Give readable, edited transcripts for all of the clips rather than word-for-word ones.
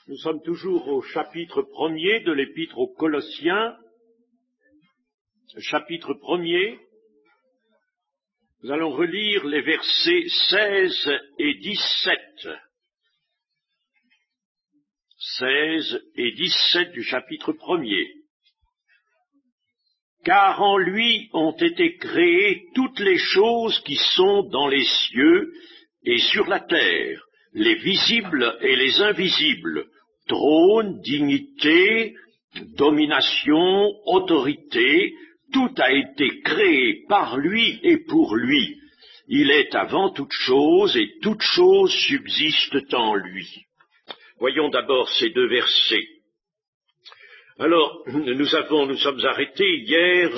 Nous sommes toujours au chapitre 1er de l'épître aux Colossiens. Chapitre 1er. Nous allons relire les versets 16 et 17. 16 et 17 du chapitre 1er. Car en lui ont été créées toutes les choses qui sont dans les cieux et sur la terre, les visibles et les invisibles, trône, dignité, domination, autorité, tout a été créé par lui et pour lui. Il est avant toute chose et toutes choses subsistent en lui. Voyons d'abord ces deux versets. Alors, nous sommes arrêtés hier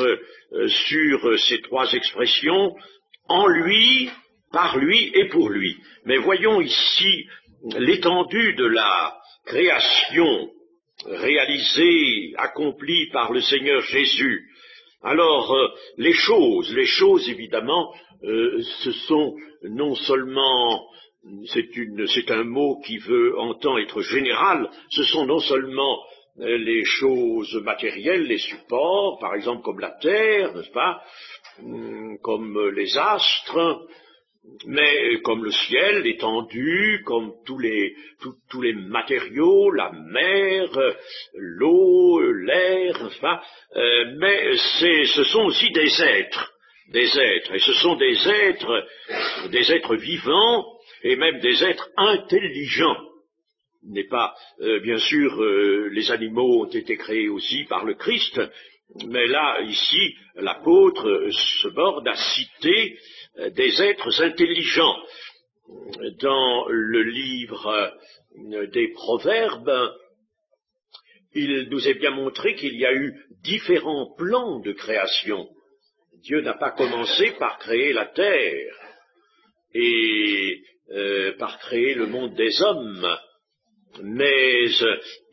sur ces trois expressions, en lui, par lui et pour lui. Mais voyons ici l'étendue de la création réalisée, accomplie par le Seigneur Jésus. Alors, les choses évidemment, ce sont non seulement, c'est un mot qui entend être général, ce sont non seulement les choses matérielles, les supports, par exemple comme la terre, n'est-ce pas, comme les astres, mais comme le ciel, l'étendue, comme tous les matériaux, la mer, l'eau, l'air, n'est-ce pas, mais ce sont aussi des êtres, et ce sont des êtres vivants, et même des êtres intelligents. N'est pas, bien sûr, les animaux ont été créés aussi par le Christ, mais là, ici, l'apôtre se borne à citer des êtres intelligents. Dans le livre des Proverbes, il nous est bien montré qu'il y a eu différents plans de création. Dieu n'a pas commencé par créer la terre et par créer le monde des hommes, mais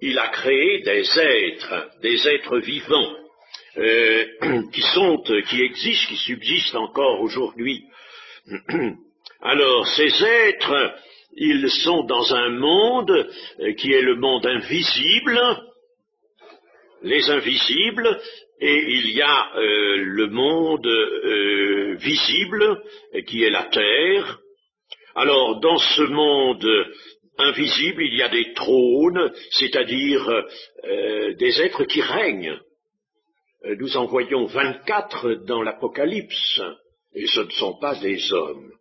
il a créé des êtres vivants, qui existent, qui subsistent encore aujourd'hui. Alors, ces êtres, ils sont dans un monde qui est le monde invisible, les invisibles, et il y a le monde visible, qui est la terre. Alors, dans ce monde invisible, il y a des trônes, c'est-à-dire des êtres qui règnent. Nous en voyons 24 dans l'Apocalypse, et ce ne sont pas des hommes.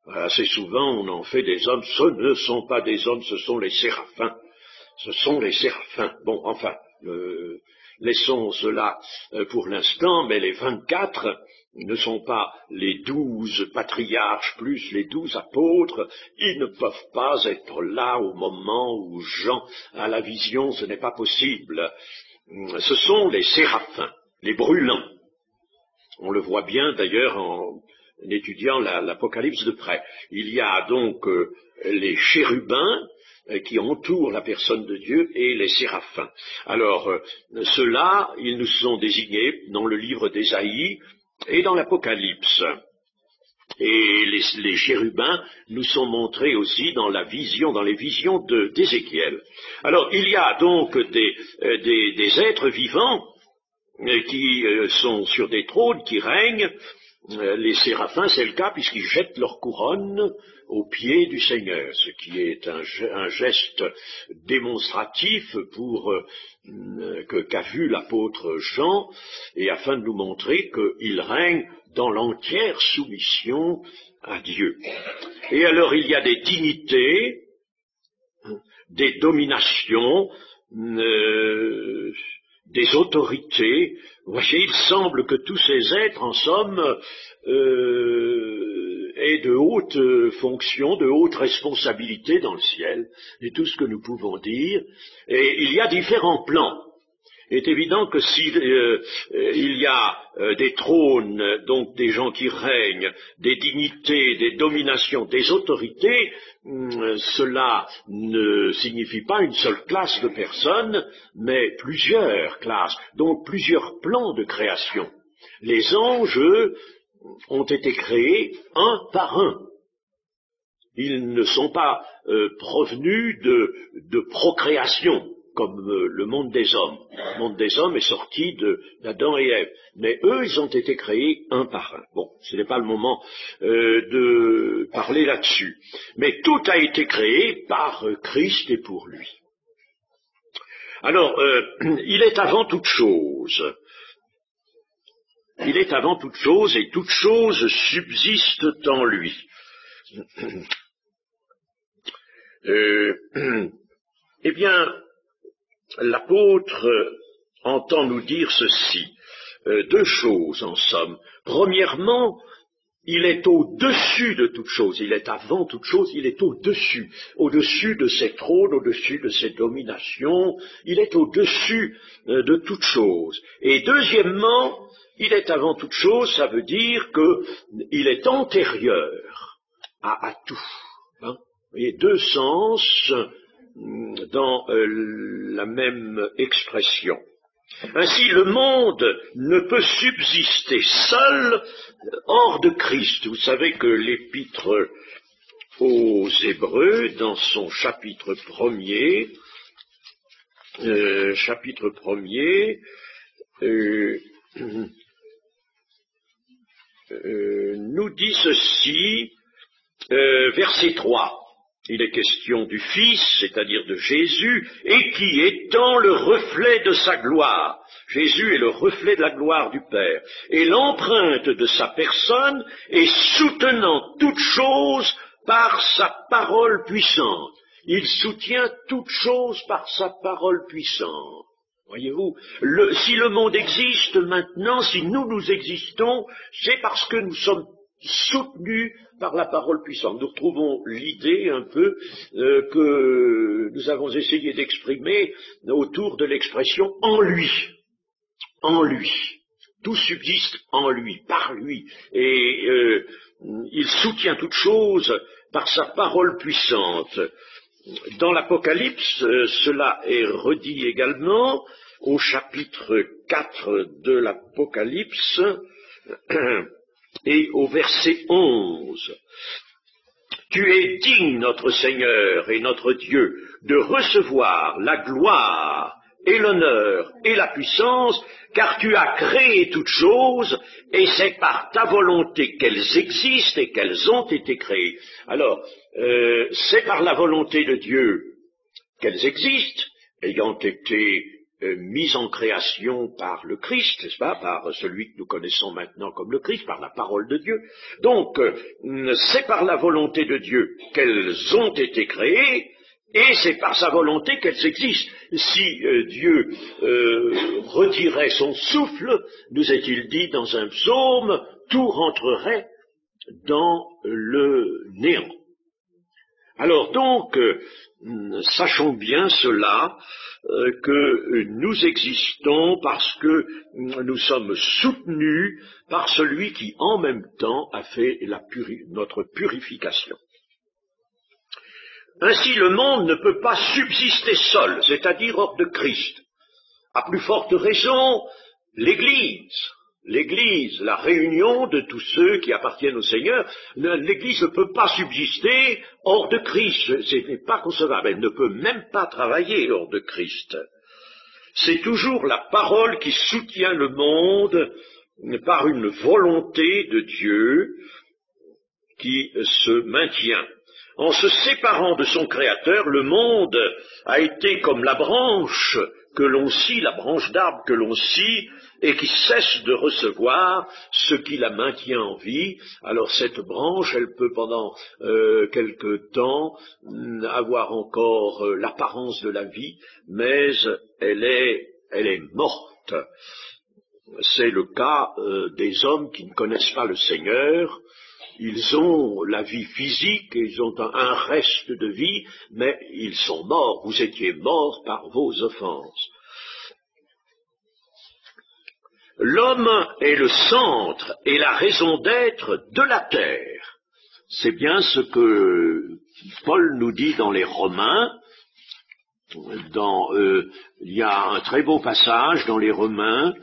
Assez souvent, on en fait des hommes, ce ne sont pas des hommes, ce sont les séraphins. Ce sont les séraphins. Bon, enfin, laissons cela pour l'instant, mais les 24 ne sont pas les 12 patriarches plus les 12 apôtres. Ils ne peuvent pas être là au moment où Jean a la vision, ce n'est pas possible. Ce sont les séraphins, les brûlants. On le voit bien d'ailleurs en étudiant l'Apocalypse de près. Il y a donc les chérubins qui entourent la personne de Dieu et les séraphins. Alors, ceux-là, ils nous sont désignés dans le livre d'Ésaïe et dans l'Apocalypse. Et les chérubins nous sont montrés aussi dans les visions d'Ézéchiel. Alors, il y a donc des êtres vivants qui sont sur des trônes, qui règnent. Les séraphins, c'est le cas, puisqu'ils jettent leur couronne aux pieds du Seigneur, ce qui est un geste démonstratif qu'a vu l'apôtre Jean, et afin de nous montrer qu'il règne dans l'entière soumission à Dieu. Et alors il y a des dignités, des dominations, des autorités. Vous voyez, il semble que tous ces êtres, en somme, aient de hautes fonctions, de hautes responsabilités dans le ciel, et tout ce que nous pouvons dire. Et il y a différents plans. Il est évident que il y a des trônes, donc des gens qui règnent, des dignités, des dominations, des autorités, cela ne signifie pas une seule classe de personnes, mais plusieurs classes, donc plusieurs plans de création. Les anges, eux, ont été créés un par un. Ils ne sont pas provenus de procréation, comme le monde des hommes. Le monde des hommes est sorti d'Adam et Ève. Mais eux, ils ont été créés un par un. Bon, ce n'est pas le moment de parler là-dessus. Mais tout a été créé par Christ et pour lui. Alors, il est avant toute chose. Il est avant toute chose et toute chose subsiste en lui. Eh bien, l'apôtre entend nous dire ceci, deux choses en somme. Premièrement, il est au-dessus de toute chose, il est avant toute chose, il est au-dessus de ses trônes, au-dessus de ses dominations, il est au-dessus de toute chose. Et deuxièmement, il est avant toute chose, ça veut dire qu'il est antérieur à tout. Hein. Vous voyez, deux sens dans la même expression. Ainsi, le monde ne peut subsister seul hors de Christ. Vous savez que l'épître aux Hébreux, dans son chapitre premier, nous dit ceci, verset 3. Il est question du Fils, c'est-à-dire de Jésus, et qui étant le reflet de sa gloire. Jésus est le reflet de la gloire du Père, et l'empreinte de sa personne, et soutenant toute chose par sa parole puissante. Il soutient toute chose par sa parole puissante. Voyez-vous, si le monde existe maintenant, si nous existons, c'est parce que nous sommes soutenus par la parole puissante. Nous retrouvons l'idée un peu que nous avons essayé d'exprimer autour de l'expression « en lui ». En lui. Tout subsiste en lui, par lui. Et il soutient toute chose par sa parole puissante. Dans l'Apocalypse, cela est redit également au chapitre 4 de l'Apocalypse et au verset 11. Tu es digne, notre Seigneur et notre Dieu, de recevoir la gloire et l'honneur et la puissance, car tu as créé toutes choses, et c'est par ta volonté qu'elles existent et qu'elles ont été créées. Alors, c'est par la volonté de Dieu qu'elles existent, ayant été mises en création par le Christ, n'est-ce pas, par celui que nous connaissons maintenant comme le Christ, par la parole de Dieu. Donc, c'est par la volonté de Dieu qu'elles ont été créées, et c'est par sa volonté qu'elles existent. Si Dieu retirait son souffle, nous est-il dit dans un psaume, tout rentrerait dans le néant. Alors donc, sachons bien cela, que nous existons parce que nous sommes soutenus par celui qui en même temps a fait notre purification. Ainsi, le monde ne peut pas subsister seul, c'est-à-dire hors de Christ. À plus forte raison, l'Église, la réunion de tous ceux qui appartiennent au Seigneur, l'Église ne peut pas subsister hors de Christ, ce n'est pas concevable, elle ne peut même pas travailler hors de Christ. C'est toujours la parole qui soutient le monde par une volonté de Dieu qui se maintient. En se séparant de son Créateur, le monde a été comme la branche que l'on scie, la branche d'arbre que l'on scie, et qui cesse de recevoir ce qui la maintient en vie. Alors cette branche, elle peut pendant quelque temps avoir encore l'apparence de la vie, mais elle est morte. C'est le cas des hommes qui ne connaissent pas le Seigneur. Ils ont la vie physique, ils ont un reste de vie, mais ils sont morts. Vous étiez morts par vos offenses. L'homme est le centre et la raison d'être de la terre. C'est bien ce que Paul nous dit dans les Romains. Il y a un très beau passage dans les Romains,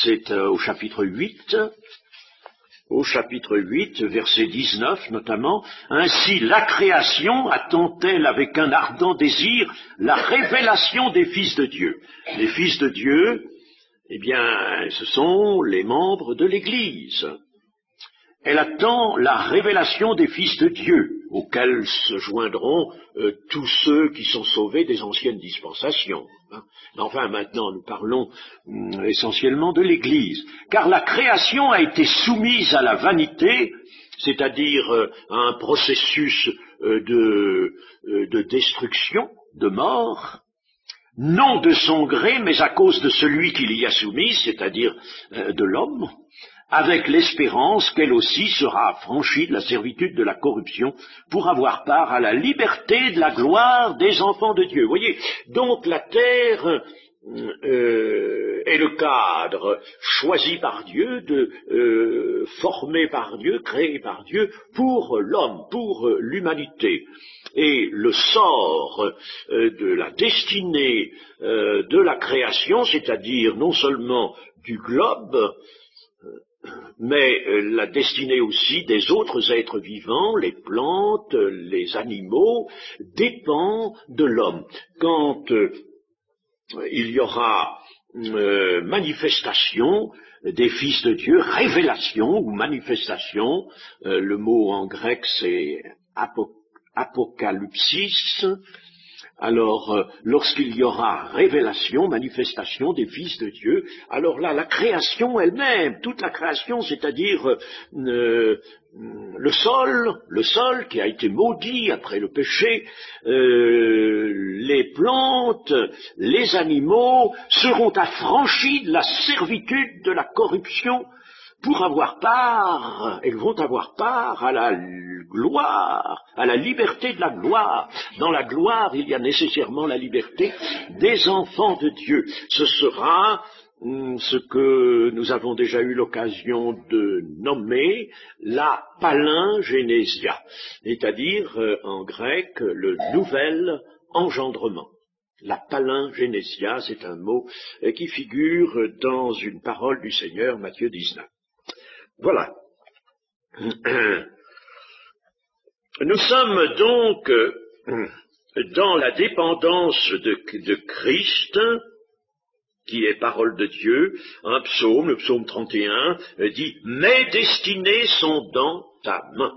c'est au chapitre 8, au chapitre 8, verset 19 notamment, « Ainsi la création attend-elle avec un ardent désir la révélation des fils de Dieu. » Les fils de Dieu, eh bien, ce sont les membres de l'Église. Elle attend la révélation des fils de Dieu, auxquels se joindront tous ceux qui sont sauvés des anciennes dispensations. Enfin, maintenant, nous parlons essentiellement de l'Église, car la création a été soumise à la vanité, c'est-à-dire à un processus de destruction, de mort, non de son gré, mais à cause de celui qui l'y a soumise, c'est-à-dire de l'homme, avec l'espérance qu'elle aussi sera affranchie de la servitude de la corruption pour avoir part à la liberté de la gloire des enfants de Dieu. Vous voyez, donc la terre est le cadre choisi par Dieu, formé par Dieu, créé par Dieu pour l'homme, pour l'humanité. Et le sort de la destinée de la création, c'est-à-dire non seulement du globe, mais la destinée aussi des autres êtres vivants, les plantes, les animaux, dépend de l'homme. Quand il y aura manifestation des fils de Dieu, révélation ou manifestation, le mot en grec c'est apocalypsis. Alors, lorsqu'il y aura révélation, manifestation des fils de Dieu, alors là, la création elle-même, toute la création, c'est-à-dire le sol qui a été maudit après le péché, les plantes, les animaux seront affranchis de la servitude de la corruption pour avoir part, elles vont avoir part à la gloire, à la liberté de la gloire. Dans la gloire, il y a nécessairement la liberté des enfants de Dieu. Ce sera ce que nous avons déjà eu l'occasion de nommer la palingénésia, c'est-à-dire en grec le nouvel engendrement. La palingénésia, c'est un mot qui figure dans une parole du Seigneur, Matthieu 19. Voilà. Nous sommes donc dans la dépendance de Christ, qui est parole de Dieu. Un psaume, le psaume 31, dit « Mes destinées sont dans ta main.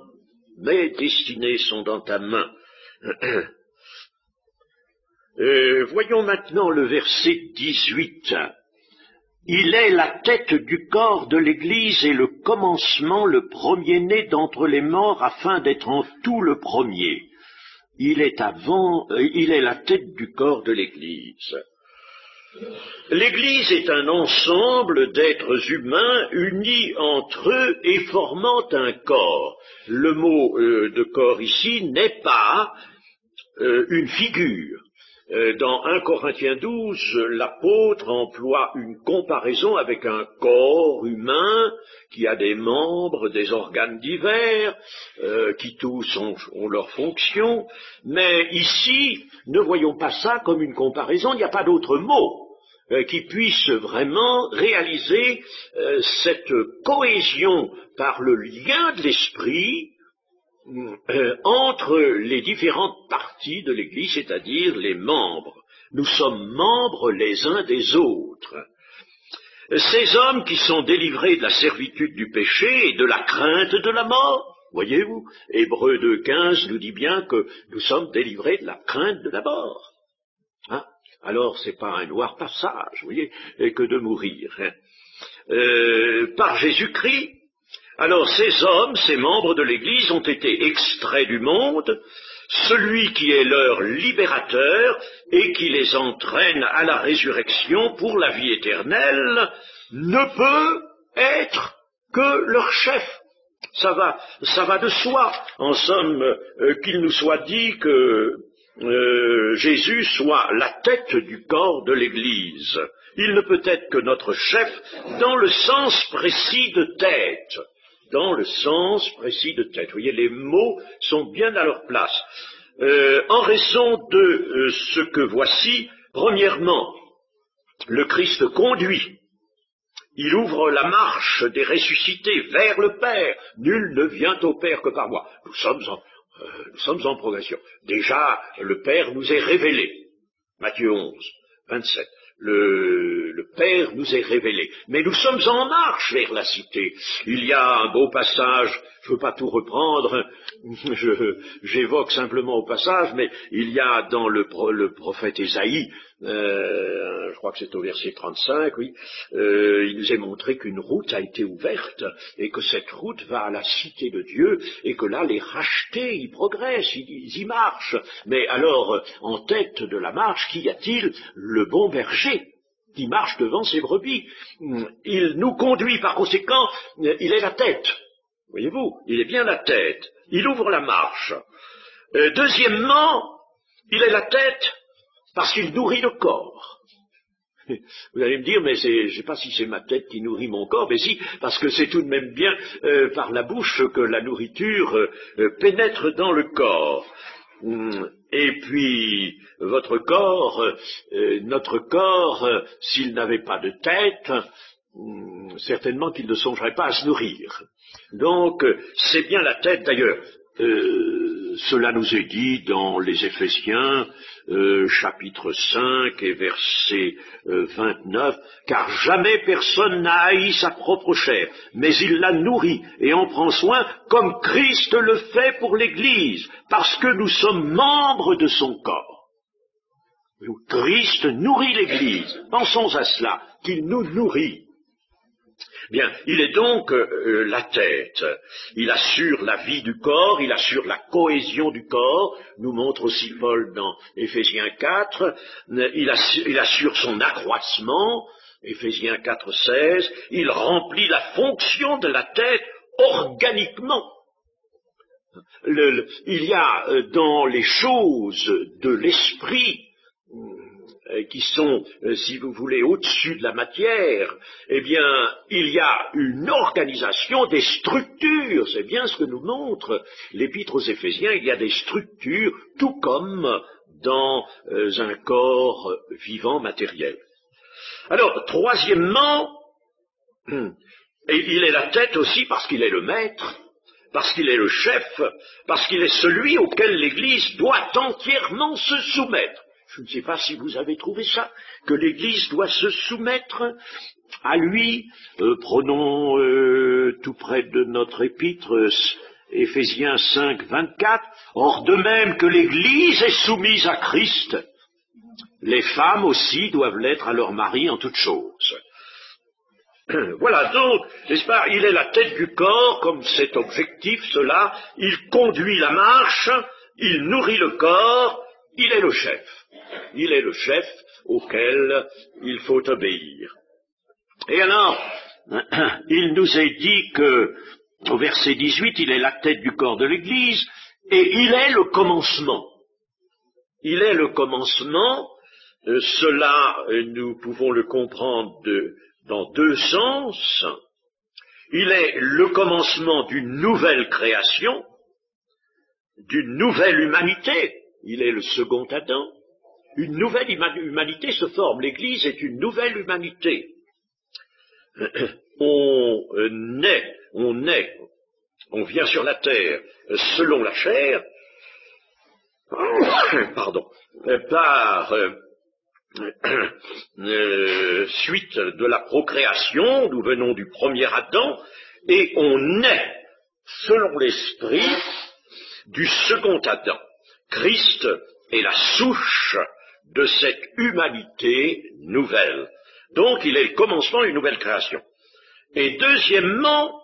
Mes destinées sont dans ta main. » Voyons maintenant le verset 18. Il est la tête du corps de l'Église et le commencement, le premier-né d'entre les morts, afin d'être en tout le premier. Il est la tête du corps de l'Église. L'Église est un ensemble d'êtres humains unis entre eux et formant un corps. Le mot de corps ici n'est pas une figure. Dans 1 Corinthiens 12, l'apôtre emploie une comparaison avec un corps humain qui a des membres, des organes divers, qui tous ont leurs fonctions, mais ici, ne voyons pas ça comme une comparaison, il n'y a pas d'autre mot qui puisse vraiment réaliser cette cohésion par le lien de l'esprit entre les différentes parties de l'Église, c'est-à-dire les membres. Nous sommes membres les uns des autres. Ces hommes qui sont délivrés de la servitude du péché et de la crainte de la mort, voyez-vous, Hébreux 2,15 nous dit bien que nous sommes délivrés de la crainte de la mort. Hein? Alors, c'est pas un noir passage, vous voyez, que de mourir. Hein? Par Jésus-Christ, alors ces hommes, ces membres de l'Église ont été extraits du monde, celui qui est leur libérateur et qui les entraîne à la résurrection pour la vie éternelle, ne peut être que leur chef. Ça va de soi, en somme, qu'il nous soit dit que Jésus soit la tête du corps de l'Église. Il ne peut être que notre chef dans le sens précis de tête. Dans le sens précis de tête. Vous voyez, les mots sont bien à leur place. En raison de ce que voici, premièrement, le Christ conduit. Il ouvre la marche des ressuscités vers le Père. Nul ne vient au Père que par moi. Nous sommes en progression. Déjà, le Père nous est révélé. Matthieu 11, 27. Le Père nous est révélé. Mais nous sommes en marche vers la cité. Il y a un beau passage, je ne veux pas tout reprendre, j'évoque simplement au passage, mais il y a dans le prophète Ésaïe, je crois que c'est au verset 35, oui, il nous est montré qu'une route a été ouverte, et que cette route va à la cité de Dieu, et que là, les rachetés, ils progressent, ils y marchent. Mais alors, en tête de la marche, qu'y a-t-il? Le bon berger, qui marche devant ses brebis. Il nous conduit, par conséquent, il est la tête. Voyez-vous, il est bien la tête. Il ouvre la marche. Deuxièmement, il est la tête parce qu'il nourrit le corps. Vous allez me dire, mais je ne sais pas si c'est ma tête qui nourrit mon corps, mais si, parce que c'est tout de même bien par la bouche que la nourriture pénètre dans le corps. Et puis, votre corps, notre corps, s'il n'avait pas de tête, certainement qu'il ne songerait pas à se nourrir. Donc, c'est bien la tête, d'ailleurs. Cela nous est dit dans les Éphésiens, chapitre 5 et verset 29, « Car jamais personne n'a haï sa propre chair, mais il la nourrit et en prend soin comme Christ le fait pour l'Église, parce que nous sommes membres de son corps. » Christ nourrit l'Église. Pensons à cela, qu'il nous nourrit. Bien, il est donc la tête. Il assure la vie du corps, il assure la cohésion du corps, nous montre aussi Paul dans Éphésiens 4, il assure son accroissement, Éphésiens 4, 16, il remplit la fonction de la tête organiquement. Il y a dans les choses de l'esprit, qui sont, si vous voulez, au-dessus de la matière, eh bien, il y a une organisation des structures, c'est bien ce que nous montre l'Épître aux Éphésiens, il y a des structures, tout comme dans un corps vivant matériel. Alors, troisièmement, il est la tête aussi parce qu'il est le maître, parce qu'il est le chef, parce qu'il est celui auquel l'Église doit entièrement se soumettre. Je ne sais pas si vous avez trouvé ça, que l'Église doit se soumettre à lui. Prenons tout près de notre épître, Éphésiens 5, 24. Or, de même que l'Église est soumise à Christ, les femmes aussi doivent l'être à leur mari en toutes choses. Voilà donc, n'est-ce pas, il est la tête du corps, comme c'est objectif cela, il conduit la marche, il nourrit le corps, il est le chef. Il est le chef auquel il faut obéir. Et alors, il nous est dit que, au verset 18, il est la tête du corps de l'Église, et il est le commencement. Il est le commencement, cela nous pouvons le comprendre dans deux sens. Il est le commencement d'une nouvelle création, d'une nouvelle humanité. Il est le second Adam. Une nouvelle humanité se forme. L'Église est une nouvelle humanité. On vient sur la terre selon la chair, par suite de la procréation, nous venons du premier Adam, et on naît selon l'esprit du second Adam. Christ est la souche de cette humanité nouvelle. Donc, il est le commencement d'une nouvelle création. Et deuxièmement,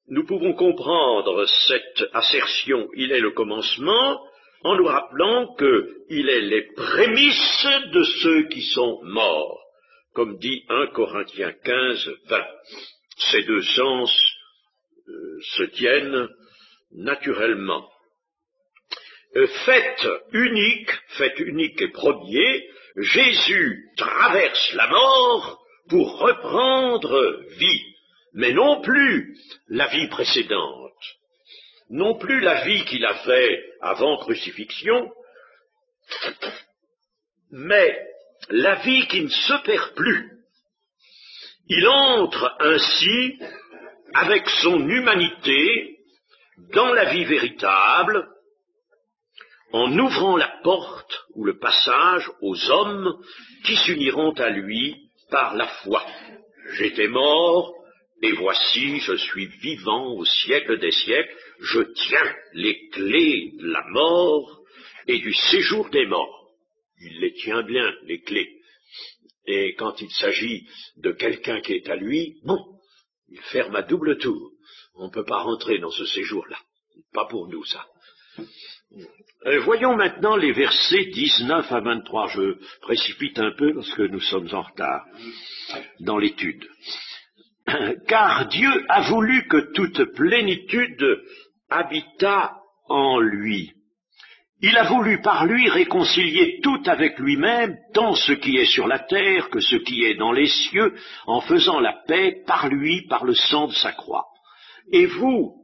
nous pouvons comprendre cette assertion, il est le commencement, en nous rappelant qu'il est les prémices de ceux qui sont morts, comme dit 1 Corinthiens 15, 20. Ces deux sens se tiennent naturellement. Fait unique et premier, Jésus traverse la mort pour reprendre vie, mais non plus la vie précédente, non plus la vie qu'il avait avant crucifixion, mais la vie qui ne se perd plus. Il entre ainsi, avec son humanité, dans la vie véritable, en ouvrant la porte ou le passage aux hommes qui s'uniront à lui par la foi. J'étais mort, et voici, je suis vivant au siècle des siècles, je tiens les clés de la mort et du séjour des morts. Il les tient bien, les clés. Et quand il s'agit de quelqu'un qui est à lui, bon, il ferme à double tour. On ne peut pas rentrer dans ce séjour-là. Pas pour nous, ça. Voyons maintenant les versets 19 à 23. Je précipite un peu parce que nous sommes en retard dans l'étude. Car Dieu a voulu que toute plénitude habitât en lui. Il a voulu par lui réconcilier tout avec lui-même, tant ce qui est sur la terre que ce qui est dans les cieux, en faisant la paix par lui, par le sang de sa croix. Et vous,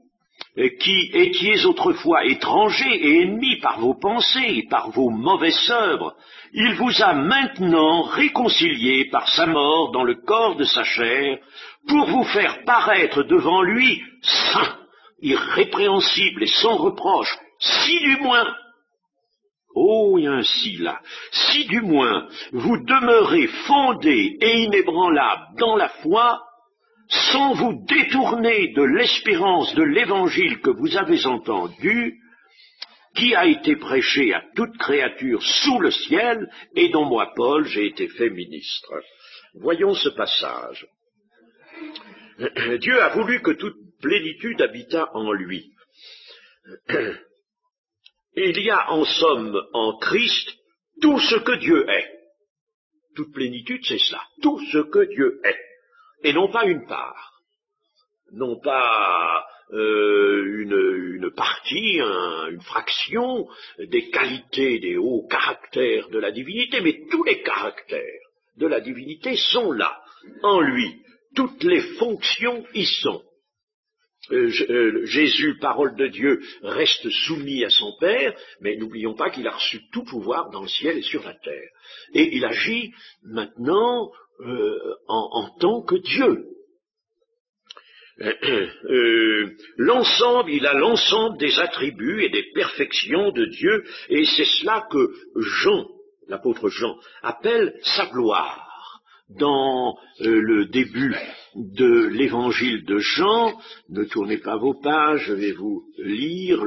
qui étiez autrefois étrangers et ennemis par vos pensées et par vos mauvaises œuvres, il vous a maintenant réconciliés par sa mort dans le corps de sa chair, pour vous faire paraître devant lui saint, irrépréhensible et sans reproche, si du moins, oh, il y a un si là, si du moins vous demeurez fondés et inébranlables dans la foi, sans vous détourner de l'espérance de l'évangile que vous avez entendu, qui a été prêché à toute créature sous le ciel, et dont moi, Paul, j'ai été fait ministre. Voyons ce passage. Dieu a voulu que toute plénitude habitât en lui. Il y a en somme en Christ tout ce que Dieu est. Toute plénitude, c'est cela, tout ce que Dieu est. Et non pas une part, non pas une partie, une fraction des qualités, des hauts caractères de la divinité, mais tous les caractères de la divinité sont là, en lui. Toutes les fonctions y sont. Jésus, parole de Dieu, reste soumis à son Père, mais n'oublions pas qu'il a reçu tout pouvoir dans le ciel et sur la terre. Et il agit maintenant en tant que Dieu. Il a l'ensemble des attributs et des perfections de Dieu, et c'est cela que Jean, l'apôtre Jean, appelle sa gloire. Dans le début de l'évangile de Jean, ne tournez pas vos pages, je vais vous lire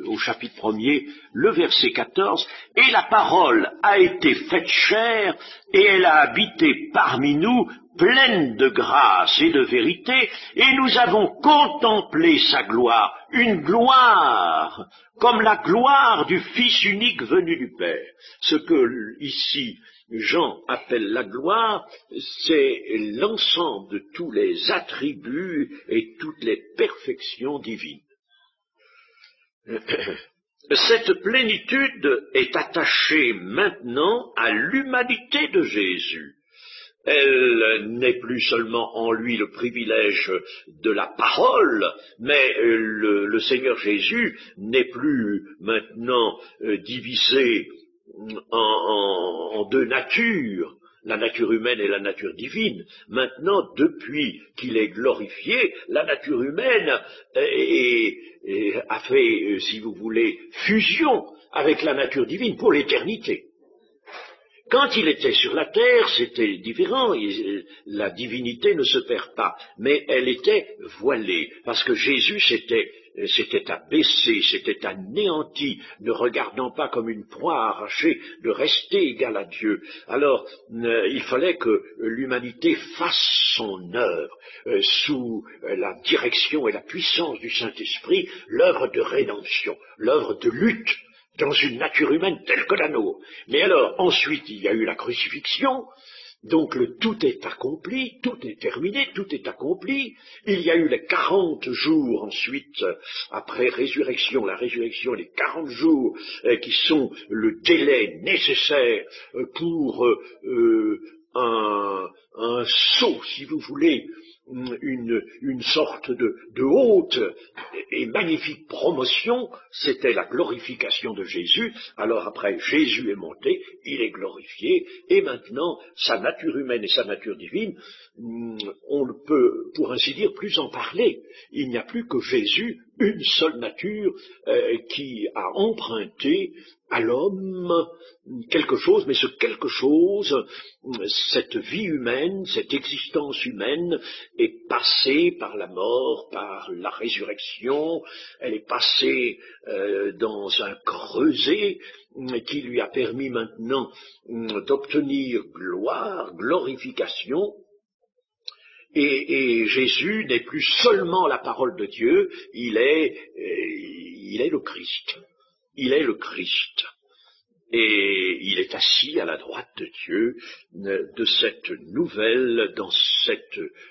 au chapitre 1er, le verset 14, « Et la parole a été faite chair, et elle a habité parmi nous, pleine de grâce et de vérité, et nous avons contemplé sa gloire, une gloire comme la gloire du Fils unique venu du Père. » Ce que ici Jean appelle la gloire, c'est l'ensemble de tous les attributs et toutes les perfections divines. Cette plénitude est attachée maintenant à l'humanité de Jésus. Elle n'est plus seulement en lui le privilège de la parole, mais le Seigneur Jésus n'est plus maintenant divisé en deux natures, la nature humaine et la nature divine. Maintenant, depuis qu'il est glorifié, la nature humaine a fait, si vous voulez, fusion avec la nature divine pour l'éternité. Quand il était sur la terre, c'était différent, la divinité ne se perd pas, mais elle était voilée, parce que Jésus s'était abaissé, s'était anéanti, ne regardant pas comme une proie arrachée, de rester égal à Dieu. Alors, il fallait que l'humanité fasse son œuvre, sous la direction et la puissance du Saint-Esprit, l'œuvre de rédemption, l'œuvre de lutte, dans une nature humaine telle que la nôtre. Mais alors, ensuite, il y a eu la crucifixion, donc le tout est accompli, tout est terminé, tout est accompli. Il y a eu les 40 jours ensuite, après résurrection, la résurrection, les 40 jours qui sont le délai nécessaire pour un saut, si vous voulez, une sorte de haute et magnifique promotion, c'était la glorification de Jésus. Alors après, Jésus est monté, il est glorifié, et maintenant, sa nature humaine et sa nature divine, on ne peut, pour ainsi dire, plus en parler. Il n'y a plus que Jésus, une seule nature, qui a emprunté à l'homme quelque chose, mais ce quelque chose, cette vie humaine, cette existence humaine, est passée par la mort, par la résurrection, elle est passée dans un creuset qui lui a permis maintenant d'obtenir gloire, glorification, et Jésus n'est plus seulement la parole de Dieu, il est le Christ. Il est le Christ. Et il est assis à la droite de Dieu dans cette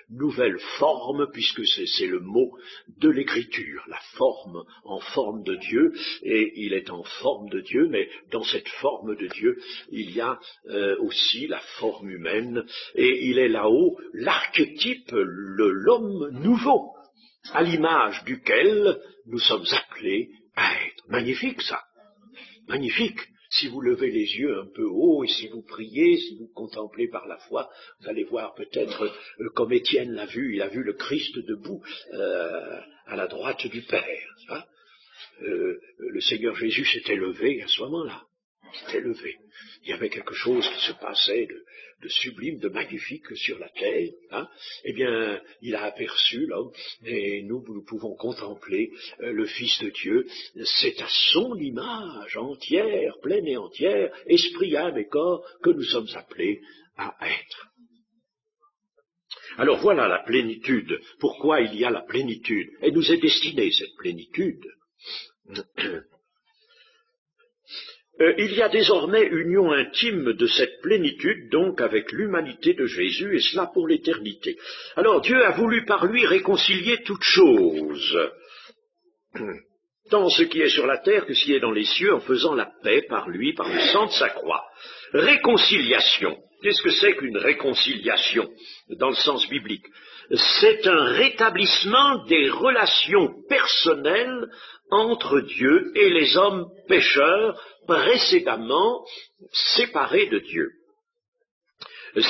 nouvelle forme, puisque c'est le mot de l'écriture, la forme en forme de Dieu, et il est en forme de Dieu, mais dans cette forme de Dieu, il y a aussi la forme humaine, et il est là-haut l'archétype, l'homme nouveau, à l'image duquel nous sommes appelés à être. Magnifique ça, magnifique. Si vous levez les yeux un peu haut et si vous priez, si vous contemplez par la foi, vous allez voir peut-être, comme Étienne l'a vu, il a vu le Christ debout à la droite du Père. Hein. Le Seigneur Jésus s'était levé à ce moment-là. Il s'était levé. Il y avait quelque chose qui se passait de sublime, de magnifique sur la terre. Hein. Eh bien, il a aperçu l'homme, et nous pouvons contempler le Fils de Dieu. C'est à son image entière, pleine et entière, esprit, âme et corps, que nous sommes appelés à être. Alors voilà la plénitude. Pourquoi il y a la plénitude? Elle nous est destinée, cette plénitude. Il y a désormais union intime de cette plénitude, donc, avec l'humanité de Jésus, et cela pour l'éternité. Alors Dieu a voulu par lui réconcilier toutes choses, tant ce qui est sur la terre que ce qui est dans les cieux, en faisant la paix par lui, par le sang de sa croix. Réconciliation. Qu'est-ce que c'est qu'une réconciliation, dans le sens biblique? C'est un rétablissement des relations personnelles entre Dieu et les hommes pécheurs, précédemment séparés de Dieu.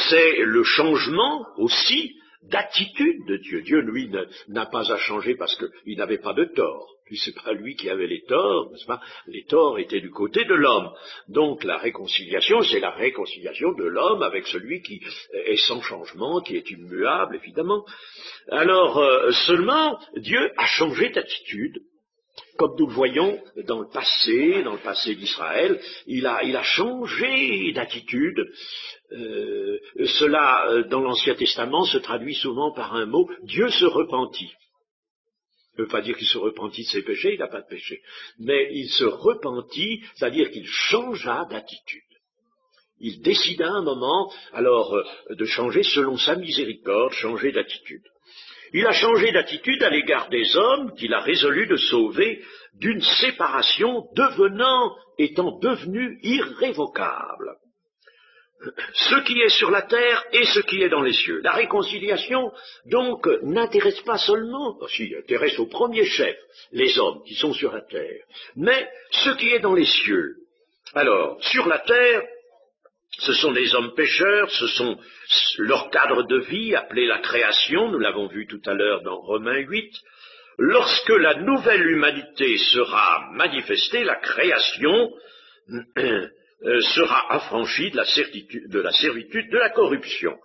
C'est le changement aussi d'attitude de Dieu. Dieu, lui, n'a pas à changer parce qu'il n'avait pas de tort. Puis c'est pas lui qui avait les torts, n'est-ce pas? Les torts étaient du côté de l'homme. Donc la réconciliation, c'est la réconciliation de l'homme avec celui qui est sans changement, qui est immuable, évidemment. Alors, seulement, Dieu a changé d'attitude. Comme nous le voyons dans le passé d'Israël, il a changé d'attitude. Cela, dans l'Ancien Testament, se traduit souvent par un mot, Dieu se repentit. Ça ne veut pas dire qu'il se repentit de ses péchés, il n'a pas de péché. Mais il se repentit, c'est-à-dire qu'il changea d'attitude. Il décida un moment, alors, de changer selon sa miséricorde, changer d'attitude. Il a changé d'attitude à l'égard des hommes qu'il a résolu de sauver d'une séparation étant devenue irrévocable. Ce qui est sur la terre et ce qui est dans les cieux. La réconciliation, donc, n'intéresse pas seulement, si, intéresse au premier chef les hommes qui sont sur la terre, mais ce qui est dans les cieux. Alors, sur la terre, ce sont les hommes pécheurs, ce sont leur cadre de vie appelé la création, nous l'avons vu tout à l'heure dans Romains 8. Lorsque la nouvelle humanité sera manifestée, la création sera affranchie de la servitude de la corruption.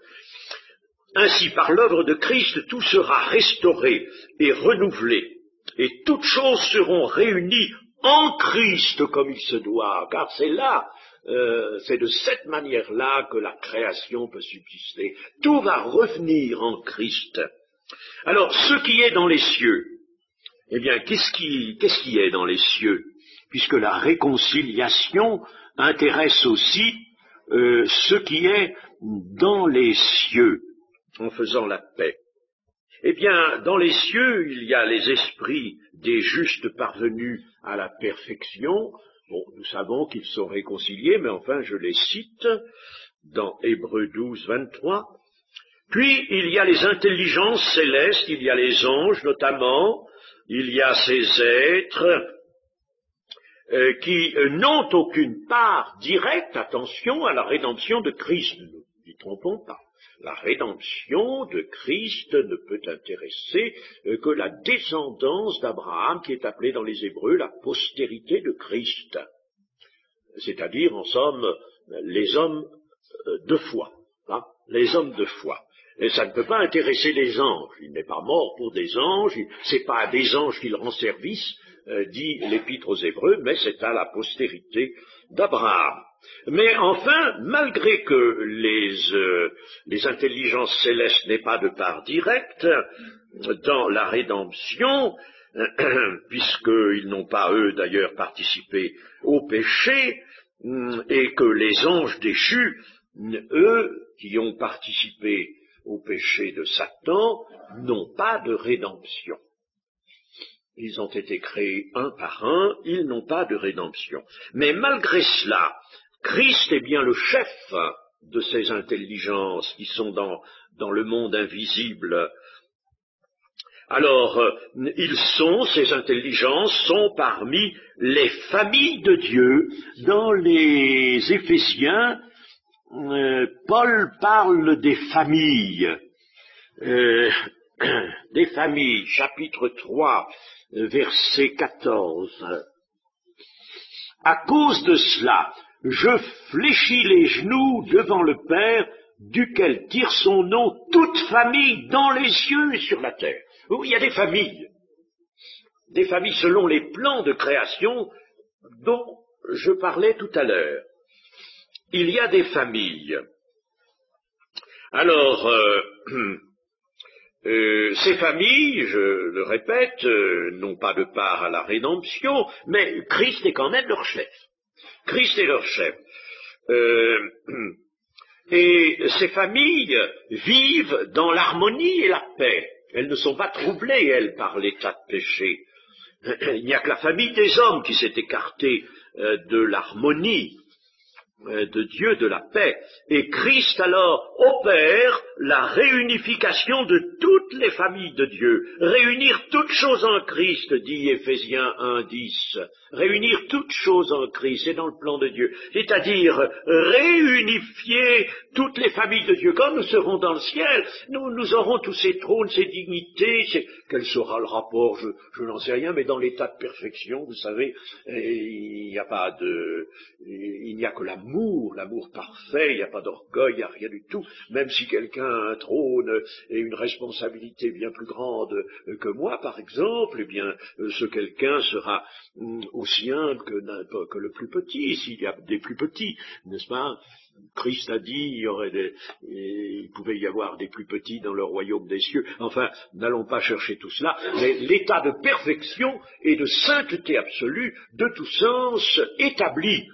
Ainsi, par l'œuvre de Christ, tout sera restauré et renouvelé, et toutes choses seront réunies en Christ comme il se doit, car c'est là, c'est de cette manière-là que la création peut subsister. Tout va revenir en Christ. Alors, ce qui est dans les cieux, eh bien, qu'est-ce qui est dans les cieux? Puisque la réconciliation intéresse aussi ce qui est dans les cieux, en faisant la paix. Eh bien, dans les cieux, il y a les esprits des justes parvenus à la perfection. Bon, nous savons qu'ils sont réconciliés, mais enfin, je les cite dans Hébreux 12, 23. Puis il y a les intelligences célestes, il y a les anges notamment, il y a ces êtres qui n'ont aucune part directe, attention, à la rédemption de Christ. Ne nous y trompons pas. La rédemption de Christ ne peut intéresser que la descendance d'Abraham, qui est appelée dans les Hébreux la postérité de Christ. C'est-à-dire, en somme, les hommes de foi. Hein, les hommes de foi. Et ça ne peut pas intéresser les anges. Il n'est pas mort pour des anges, c'est pas à des anges qu'il rend service, dit l'Épître aux Hébreux, mais c'est à la postérité d'Abraham. Mais enfin, malgré que les intelligences célestes n'aient pas de part directe dans la rédemption, puisqu'ils n'ont pas, eux, d'ailleurs, participé au péché, et que les anges déchus, eux, qui ont participé au péché de Satan, n'ont pas de rédemption. Ils ont été créés un par un, ils n'ont pas de rédemption. Mais malgré cela, Christ est bien le chef de ces intelligences qui sont dans le monde invisible. Alors, ces intelligences sont parmi les familles de Dieu. Dans les Éphésiens, Paul parle des familles. Des familles, chapitre 3, verset 14. À cause de cela, je fléchis les genoux devant le Père, duquel tire son nom toute famille dans les cieux et sur la terre. Oui, il y a des familles selon les plans de création dont je parlais tout à l'heure. Il y a des familles. Alors, ces familles, je le répète, n'ont pas de part à la rédemption, mais Christ est quand même leur chef. Christ est leur chef. Et ces familles vivent dans l'harmonie et la paix. Elles ne sont pas troublées, elles, par l'état de péché. Il n'y a que la famille des hommes qui s'est écartée de l'harmonie de Dieu, de la paix. Et Christ alors opère la réunification de toutes les familles de Dieu. Réunir toutes choses en Christ, dit Éphésiens 1:10. Réunir toutes choses en Christ, c'est dans le plan de Dieu. C'est-à-dire réunifier toutes les familles de Dieu. Quand nous serons dans le ciel, nous aurons tous ces trônes, ces dignités. Quel sera le rapport? Je n'en sais rien, mais dans l'état de perfection, vous savez, il n'y a que l'amour parfait, il n'y a pas d'orgueil, il n'y a rien du tout, même si quelqu'un a un trône et une responsabilité bien plus grande que moi, par exemple, eh bien, ce quelqu'un sera aussi humble que le plus petit, s'il y a des plus petits, n'est-ce pas? Christ a dit il pouvait y avoir des plus petits dans le royaume des cieux. Enfin, n'allons pas chercher tout cela, mais l'état de perfection et de sainteté absolue, de tout sens, établit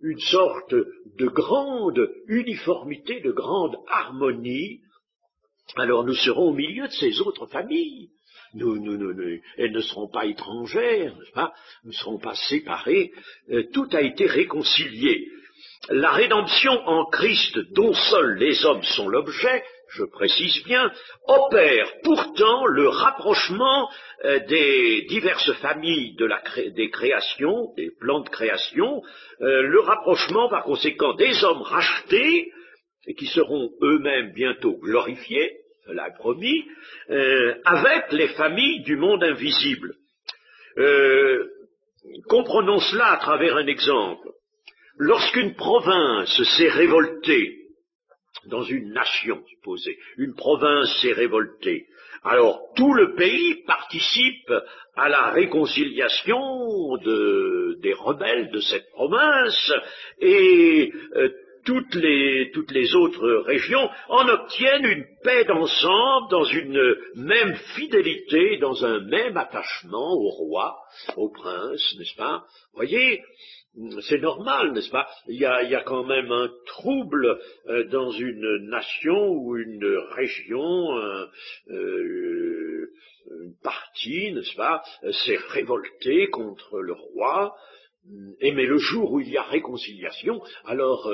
une sorte de grande uniformité, de grande harmonie. Alors nous serons au milieu de ces autres familles. Elles ne seront pas étrangères, n'est-ce pas? Nous ne serons pas séparés. Tout a été réconcilié. La rédemption en Christ, dont seuls les hommes sont l'objet, je précise bien, opère pourtant le rapprochement des diverses familles des créations, des plans de création, le rapprochement par conséquent des hommes rachetés, et qui seront eux-mêmes bientôt glorifiés, cela est promis, avec les familles du monde invisible. Comprenons cela à travers un exemple. Lorsqu'une province s'est révoltée, dans une nation supposée, une province s'est révoltée, alors tout le pays participe à la réconciliation des rebelles de cette province, et toutes les autres régions en obtiennent une paix d'ensemble, dans une même fidélité, dans un même attachement au roi, au prince, n'est-ce pas? Voyez, c'est normal, n'est-ce pas? Il y a quand même un trouble dans une nation ou une région, une partie, n'est-ce pas, s'est révoltée contre le roi. Mais le jour où il y a réconciliation, alors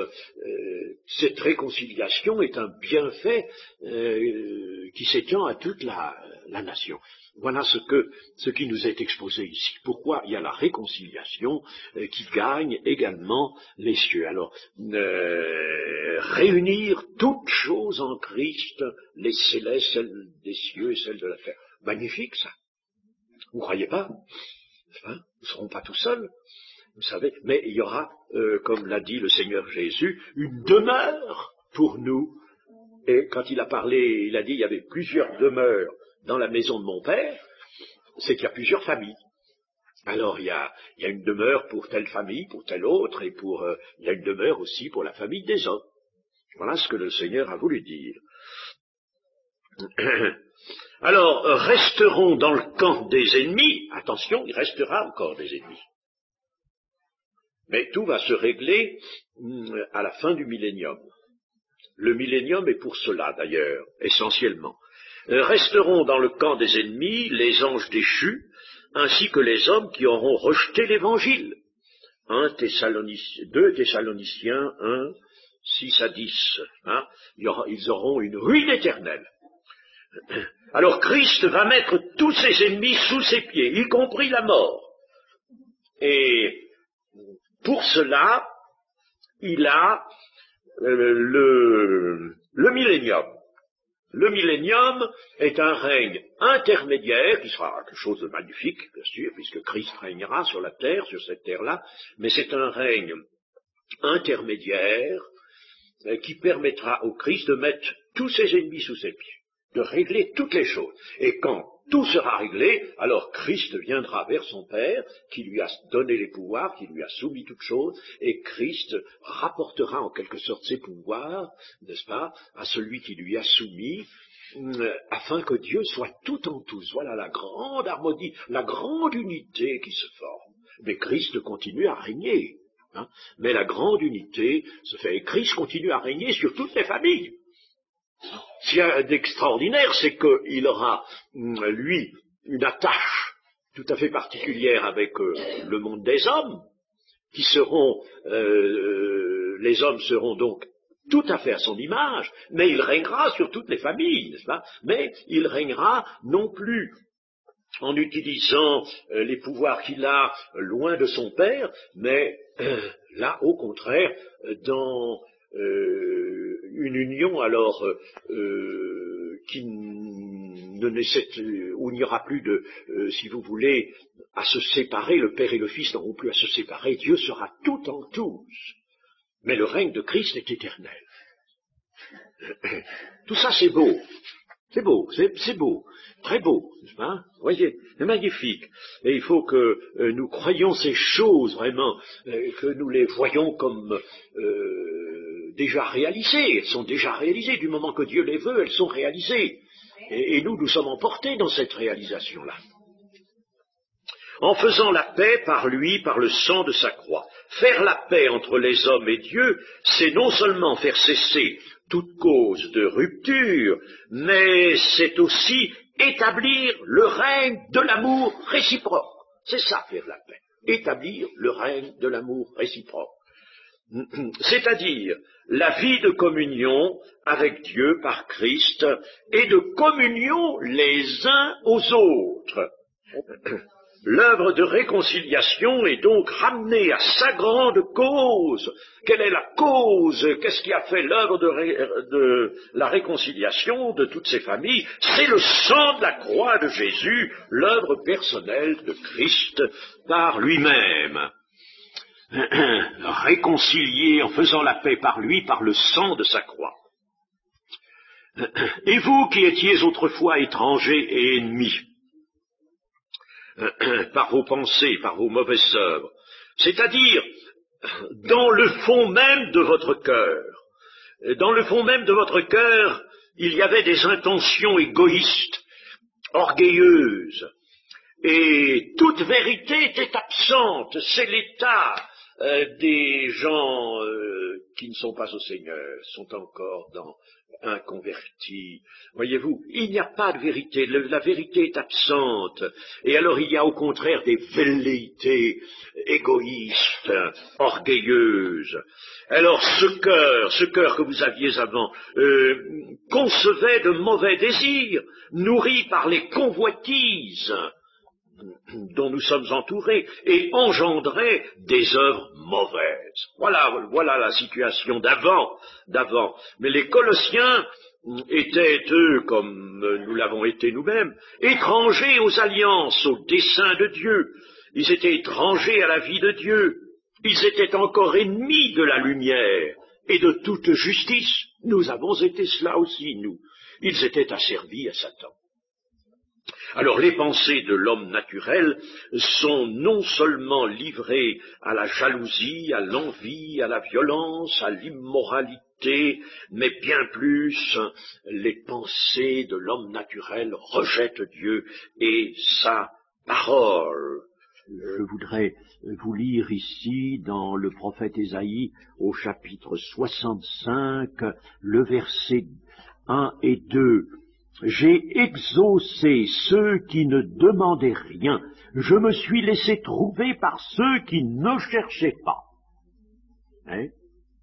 cette réconciliation est un bienfait qui s'étend à toute la nation. Voilà ce qui nous est exposé ici. Pourquoi il y a la réconciliation qui gagne également les cieux. Alors, réunir toutes choses en Christ, les célestes, celles des cieux et celles de la terre. Magnifique ça. Vous ne croyez pas? Hein? Nous ne serons pas tout seuls. Vous savez, mais il y aura, comme l'a dit le Seigneur Jésus, une demeure pour nous. Et quand il a parlé, il a dit il y avait plusieurs demeures dans la maison de mon Père, c'est qu'il y a plusieurs familles. Alors il y a une demeure pour telle famille, pour telle autre, et il y a une demeure aussi pour la famille des hommes. Voilà ce que le Seigneur a voulu dire. Alors, resteront dans le camp des ennemis, attention, il restera encore des ennemis. Mais tout va se régler à la fin du millénium. Le millénium est pour cela, d'ailleurs, essentiellement. Resteront dans le camp des ennemis les anges déchus, ainsi que les hommes qui auront rejeté l'Évangile. 2 Thessaloniciens 1, 6 à 10. Hein, ils auront une ruine éternelle. Alors Christ va mettre tous ses ennemis sous ses pieds, y compris la mort. Et pour cela, il a le millénium. Le millénium est un règne intermédiaire, qui sera quelque chose de magnifique, bien sûr, puisque Christ régnera sur la terre, sur cette terre-là, mais c'est un règne intermédiaire qui permettra au Christ de mettre tous ses ennemis sous ses pieds, de régler toutes les choses. Et quand tout sera réglé, alors Christ viendra vers son Père, qui lui a donné les pouvoirs, qui lui a soumis toutes choses, et Christ rapportera en quelque sorte ses pouvoirs, n'est-ce pas, à celui qui lui a soumis, afin que Dieu soit tout en tous. Voilà la grande harmonie, la grande unité qui se forme. Mais Christ continue à régner. Hein, mais la grande unité se fait, et Christ continue à régner sur toutes les familles. Ce qu'il y a d'extraordinaire, c'est qu'il aura, lui, une attache tout à fait particulière avec le monde des hommes, qui seront, les hommes seront donc tout à fait à son image, mais il régnera sur toutes les familles, n'est-ce pas? Mais il régnera non plus en utilisant les pouvoirs qu'il a loin de son Père, mais là, au contraire, dans une union alors qui ne nécessite, où il n'y aura plus de, si vous voulez, à se séparer, le Père et le Fils n'auront plus à se séparer, Dieu sera tout en tous. Mais le règne de Christ est éternel. Tout ça c'est beau. C'est beau, c'est beau, très beau, n'est-ce pas? Vous voyez, c'est magnifique. Et il faut que nous croyions ces choses vraiment, que nous les voyons comme déjà réalisées. Elles sont déjà réalisées. Du moment que Dieu les veut, elles sont réalisées. Et nous sommes emportés dans cette réalisation-là. En faisant la paix par lui, par le sang de sa croix. Faire la paix entre les hommes et Dieu, c'est non seulement faire cesser toute cause de rupture, mais c'est aussi établir le règne de l'amour réciproque. C'est ça, faire la paix. Établir le règne de l'amour réciproque. C'est-à-dire la vie de communion avec Dieu par Christ et de communion les uns aux autres. L'œuvre de réconciliation est donc ramenée à sa grande cause. Quelle est la cause? Qu'est-ce qui a fait l'œuvre de la réconciliation de toutes ces familles? C'est le sang de la croix de Jésus, l'œuvre personnelle de Christ par lui-même. Réconcilié en faisant la paix par lui, par le sang de sa croix. Et vous qui étiez autrefois étrangers et ennemis, par vos pensées, par vos mauvaises œuvres, c'est-à-dire dans le fond même de votre cœur. Dans le fond même de votre cœur, il y avait des intentions égoïstes, orgueilleuses, et toute vérité était absente. C'est l'état des gens qui ne sont pas au Seigneur, sont encore inconverti. Voyez-vous, il n'y a pas de vérité, la vérité est absente, et alors il y a au contraire des velléités égoïstes, orgueilleuses. Alors ce cœur que vous aviez avant, concevait de mauvais désirs, nourris par les convoitises dont nous sommes entourés, et engendrait des œuvres mauvaises. Voilà la situation d'avant. Mais les Colossiens étaient, eux, comme nous l'avons été nous-mêmes, étrangers aux alliances, aux desseins de Dieu. Ils étaient étrangers à la vie de Dieu. Ils étaient encore ennemis de la lumière et de toute justice. Nous avons été cela aussi, nous. Ils étaient asservis à Satan. Alors les pensées de l'homme naturel sont non seulement livrées à la jalousie, à l'envie, à la violence, à l'immoralité, mais bien plus, les pensées de l'homme naturel rejettent Dieu et sa parole. Je voudrais vous lire ici dans le prophète Ésaïe au chapitre 65, le verset 1 et 2. J'ai exaucé ceux qui ne demandaient rien, je me suis laissé trouver par ceux qui ne cherchaient pas.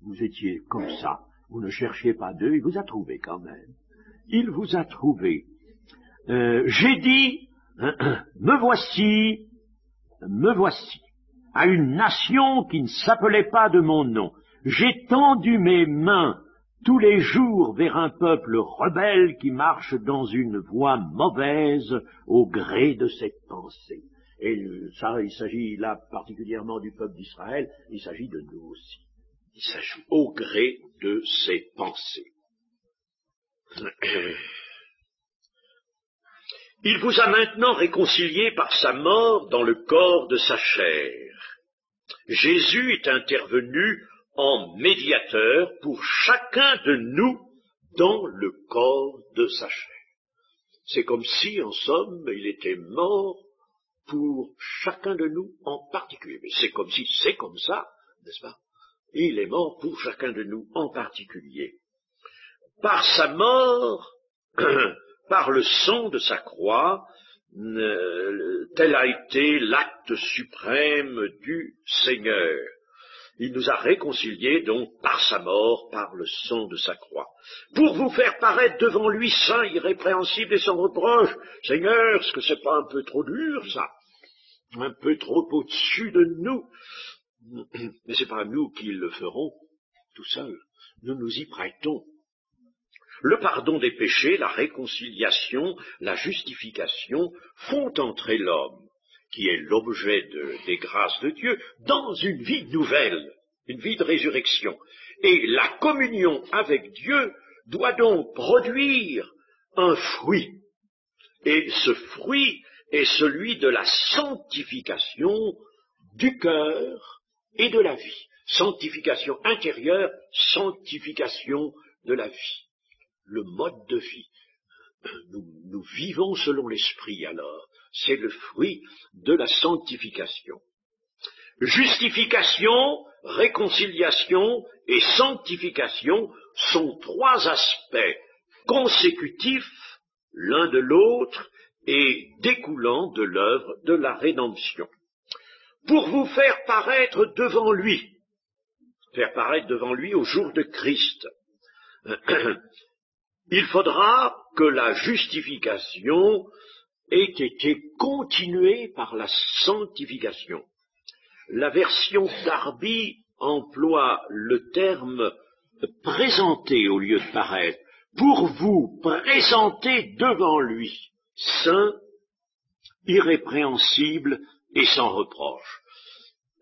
Vous étiez comme ça, vous ne cherchiez pas d'eux, il vous a trouvé quand même. Il vous a trouvé. J'ai dit, me voici, à une nation qui ne s'appelait pas de mon nom. J'ai tendu mes mains tous les jours vers un peuple rebelle qui marche dans une voie mauvaise au gré de ses pensées. Et ça, il s'agit là particulièrement du peuple d'Israël, il s'agit de nous aussi. Il s'agit au gré de ses pensées. Il vous a maintenant réconcilié par sa mort dans le corps de sa chair. Jésus est intervenu en médiateur pour chacun de nous dans le corps de sa chair. C'est comme si, en somme, il était mort pour chacun de nous en particulier. Mais c'est comme si, c'est comme ça, n'est-ce pas? Il est mort pour chacun de nous en particulier. Par sa mort, par le sang de sa croix, tel a été l'acte suprême du Seigneur. Il nous a réconciliés donc par sa mort, par le sang de sa croix, pour vous faire paraître devant lui saint, irrépréhensible et sans reproche. Seigneur, est-ce que c'est pas un peu trop dur, ça? Un peu trop au-dessus de nous? Mais c'est pas nous qui le ferons tout seuls. Nous nous y prêtons. Le pardon des péchés, la réconciliation, la justification font entrer l'homme, qui est l'objet des grâces de Dieu, dans une vie nouvelle, une vie de résurrection. Et la communion avec Dieu doit donc produire un fruit. Et ce fruit est celui de la sanctification du cœur et de la vie. Sanctification intérieure, sanctification de la vie. Le mode de vie. Nous vivons selon l'esprit alors. C'est le fruit de la sanctification. Justification, réconciliation et sanctification sont trois aspects consécutifs l'un de l'autre et découlant de l'œuvre de la rédemption. Pour vous faire paraître devant lui au jour de Christ, il faudra que la justification ait été continuée par la sanctification. La version Darby emploie le terme présenter au lieu de paraître, pour vous présenter devant lui, saint, irrépréhensible et sans reproche.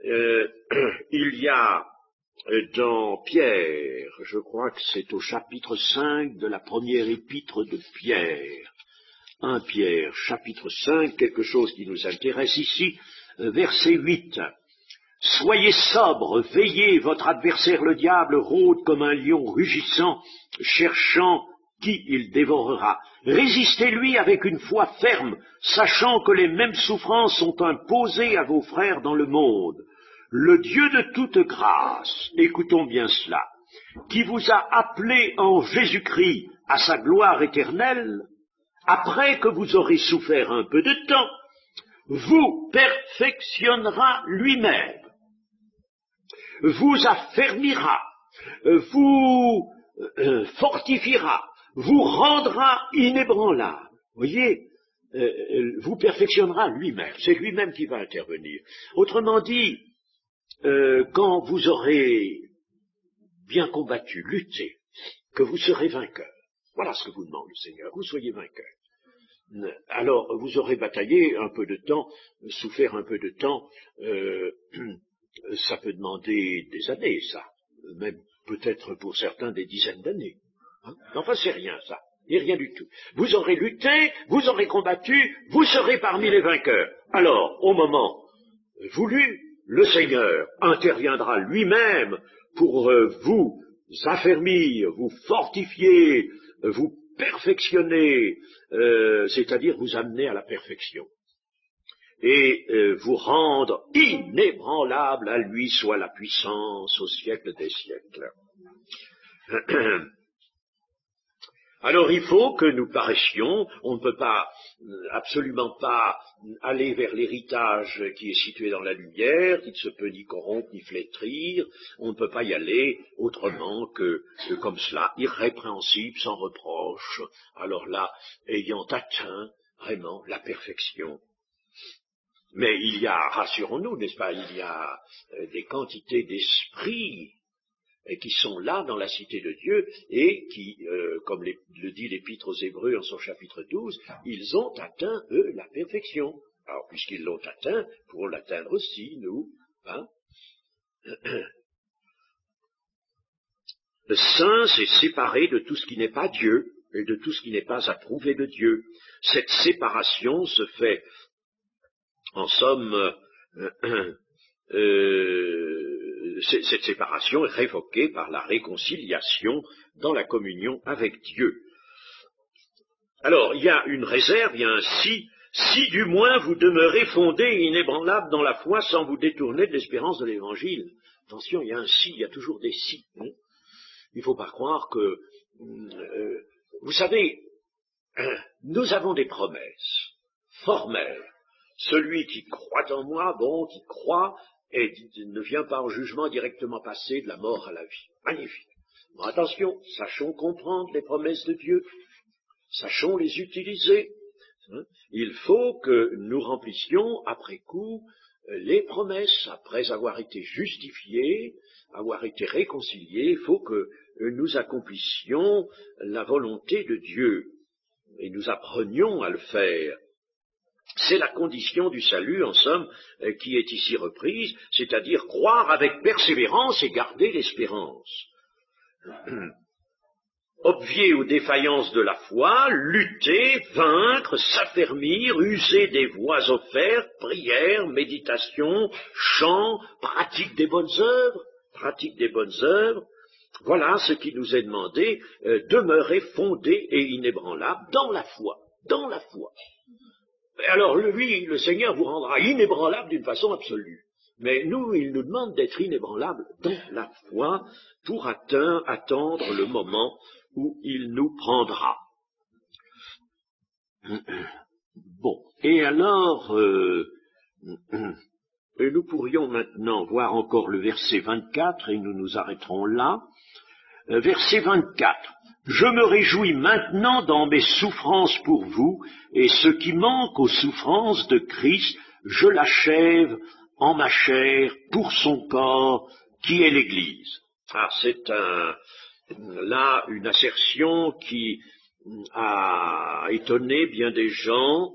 Il y a dans Pierre, je crois que c'est au chapitre 5 de la première épître de Pierre, 1 Pierre, chapitre 5, quelque chose qui nous intéresse ici, verset 8. Soyez sobres, veillez, votre adversaire le diable rôde comme un lion rugissant, cherchant qui il dévorera. Résistez-lui avec une foi ferme, sachant que les mêmes souffrances sont imposées à vos frères dans le monde. Le Dieu de toute grâce, écoutons bien cela, qui vous a appelé en Jésus-Christ à sa gloire éternelle, après que vous aurez souffert un peu de temps, vous perfectionnera lui-même, vous affermira, vous fortifiera, vous rendra inébranlable. Voyez, vous perfectionnera lui-même. C'est lui-même qui va intervenir. Autrement dit, quand vous aurez bien combattu, lutté, que vous serez vainqueur. Voilà ce que vous demande le Seigneur, vous soyez vainqueur. Alors, vous aurez bataillé un peu de temps, souffert un peu de temps, ça peut demander des années, ça. Même peut-être pour certains des dizaines d'années. Hein? Enfin, c'est rien, ça. Et rien du tout. Vous aurez lutté, vous aurez combattu, vous serez parmi les vainqueurs. Alors, au moment voulu, le Seigneur interviendra lui-même pour vous affermir, vous fortifier, vous perfectionner, c'est-à-dire vous amener à la perfection. Et vous rendre inébranlable, à lui soit la puissance au siècle des siècles. Alors il faut que nous paraissions, on ne peut pas, absolument pas, aller vers l'héritage qui est situé dans la lumière, qui ne se peut ni corrompre ni flétrir, on ne peut pas y aller autrement que comme cela, irrépréhensible, sans reproche, alors là, ayant atteint vraiment la perfection. Mais il y a, rassurons-nous, n'est-ce pas, il y a des quantités d'esprits qui sont là dans la cité de Dieu et qui, comme le dit l'Épître aux Hébreux en son chapitre 12, ils ont atteint, eux, la perfection. Alors, puisqu'ils l'ont atteint, pourrons l'atteindre aussi, nous. Hein. Le saint, c'est séparé de tout ce qui n'est pas Dieu et de tout ce qui n'est pas approuvé de Dieu. Cette séparation se fait, en somme, cette séparation est révoquée par la réconciliation dans la communion avec Dieu. Alors, il y a une réserve, il y a un si du moins vous demeurez fondés et inébranlables dans la foi sans vous détourner de l'espérance de l'Évangile. Attention, il y a un si, il y a toujours des si. Hein. Il ne faut pas croire que... vous savez, nous avons des promesses formelles. Celui qui croit en moi, bon, qui croit, et ne vient pas en jugement directement passé de la mort à la vie. Magnifique. Bon, attention, sachons comprendre les promesses de Dieu, sachons les utiliser. Hein. Il faut que nous remplissions après coup les promesses, après avoir été justifiés, avoir été réconciliés, il faut que nous accomplissions la volonté de Dieu et nous apprenions à le faire. C'est la condition du salut, en somme, qui est ici reprise, c'est-à-dire croire avec persévérance et garder l'espérance. Obvier aux défaillances de la foi, lutter, vaincre, s'affermir, user des voies offertes, prière, méditation, chant, pratique des bonnes œuvres, voilà ce qui nous est demandé, demeurer fondé et inébranlable dans la foi. Alors lui, le Seigneur vous rendra inébranlable d'une façon absolue. Mais nous, il nous demande d'être inébranlable dans la foi pour attendre le moment où il nous prendra. Bon, et alors, nous pourrions maintenant voir encore le verset 24, et nous nous arrêterons là. Verset 24. Je me réjouis maintenant dans mes souffrances pour vous, et ce qui manque aux souffrances de Christ, je l'achève en ma chair pour son corps, qui est l'Église. Ah, c'est là une assertion qui a étonné bien des gens,